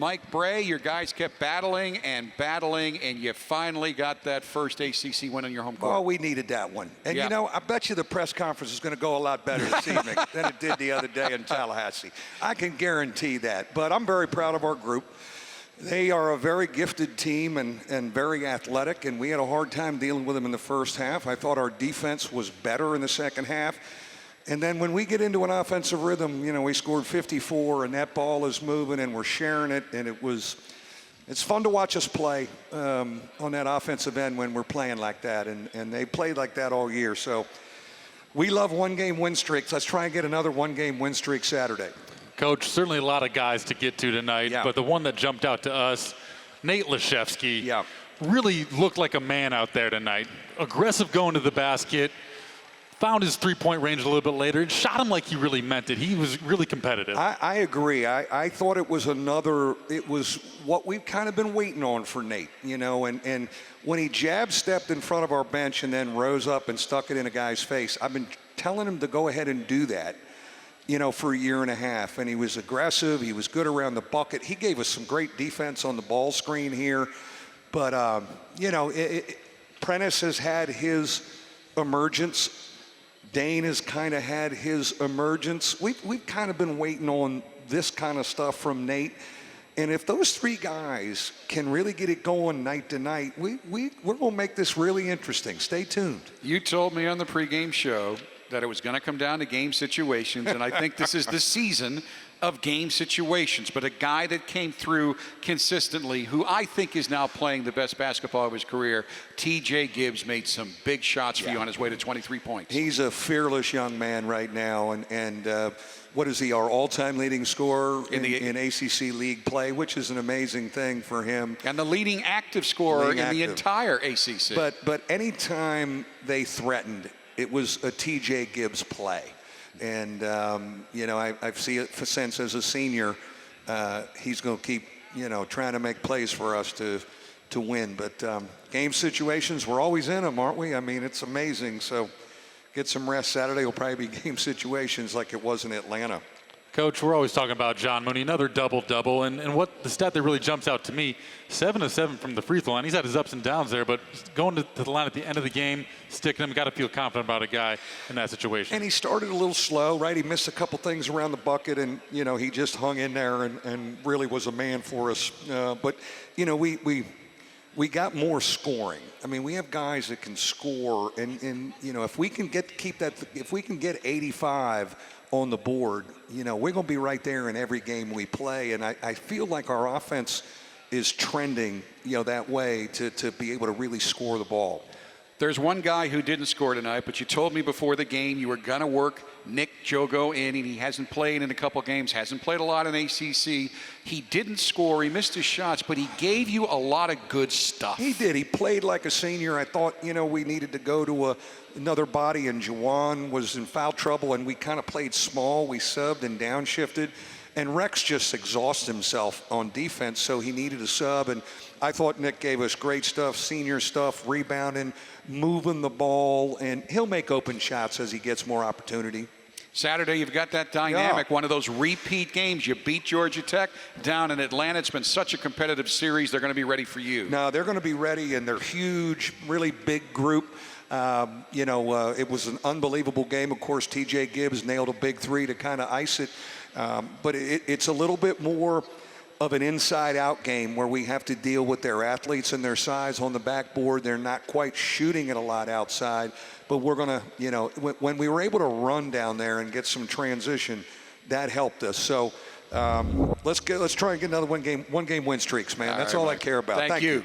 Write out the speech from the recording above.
Mike Brey, your guys kept battling, and you finally got that first ACC win on your home court. Well, we needed that one. And, you know, I bet you the press conference is going to go a lot better this evening than it did the other day in Tallahassee. I can guarantee that. But I'm very proud of our group. They are a very gifted team and very athletic, and we had a hard time dealing with them in the first half. I thought our defense was better in the second half. And then when we get into an offensive rhythm, you know, we scored 54, and that ball is moving, and we're sharing it, and it's fun to watch us play on that offensive end when we're playing like that, and they played like that all year. So we love one-game win streaks. Let's try and get another one-game win streak Saturday. Coach, certainly a lot of guys to get to tonight, but the one that jumped out to us, Nate Laszewski, really looked like a man out there tonight. Aggressive going to the basket. Found his three-point range a little bit later and shot him like he really meant it. He was really competitive. I agree. I thought it was what we've kind of been waiting on for Nate, you know, and when he stepped in front of our bench and then rose up and stuck it in a guy's face, I've been telling him to go ahead and do that, you know, for a year and a half. And he was aggressive. He was good around the bucket. He gave us some great defense on the ball screen here. But, you know, Prentice has had his emergence. Dane has kind of had his emergence. We've kind of been waiting on this kind of stuff from Nate. And if those three guys can really get it going night to night, we're going to make this really interesting. Stay tuned. You told me on the pregame show that it was going to come down to game situations, and I think this is the season of game situations. But a guy that came through consistently, who I think is now playing the best basketball of his career, T.J. Gibbs, made some big shots for you on his way to 23 points. He's a fearless young man right now, and what is he, our all-time leading scorer in ACC league play, which is an amazing thing for him. And the leading active scorer in the entire ACC. But anytime they threatened, it was a T.J. Gibbs play. And, you know, I've seen it since as a senior. He's going to keep, you know, trying to make plays for us to win. But game situations, we're always in them, aren't we? I mean, it's amazing. So get some rest Saturday. Will probably be game situations like it was in Atlanta. Coach, we're always talking about John Mooney, another double-double. And what the stat that really jumps out to me, 7 of 7 from the free throw line. He's had his ups and downs there, but going to the line at the end of the game, sticking him, got to feel confident about a guy in that situation. And he started a little slow, right? He missed a couple things around the bucket, and, you know, he just hung in there and really was a man for us. But, you know, we got more scoring. I mean, we have guys that can score, and you know, if we can get 85 on the board, you know, we're going to be right there in every game we play. And I feel like our offense is trending, you know, that way to be able to really score the ball. There's one guy who didn't score tonight, but you told me before the game you were going to work Nick Jogo in, and he hasn't played in a couple games, hasn't played a lot in ACC. He didn't score. He missed his shots, but he gave you a lot of good stuff. He did. He played like a senior. I thought, you know, we needed to go to another body, and Juwan was in foul trouble, and we kind of played small. We subbed and downshifted. And Rex just exhausted himself on defense, so he needed a sub. And I thought Nick gave us great stuff, senior stuff, rebounding, moving the ball, and he'll make open shots as he gets more opportunity. Saturday, you've got that dynamic, one of those repeat games. You beat Georgia Tech down in Atlanta. It's been such a competitive series. They're going to be ready for you. No, they're going to be ready, and they're huge, really big group. You know, it was an unbelievable game. Of course, T.J. Gibbs nailed a big three to kind of ice it. But it's a little bit more of an inside-out game where we have to deal with their athletes and their size on the backboard. They're not quite shooting it a lot outside. But we're going to, you know, when we were able to run down there and get some transition, that helped us. So let's try and get another one game win streaks, man. That's all I care about. Thank you.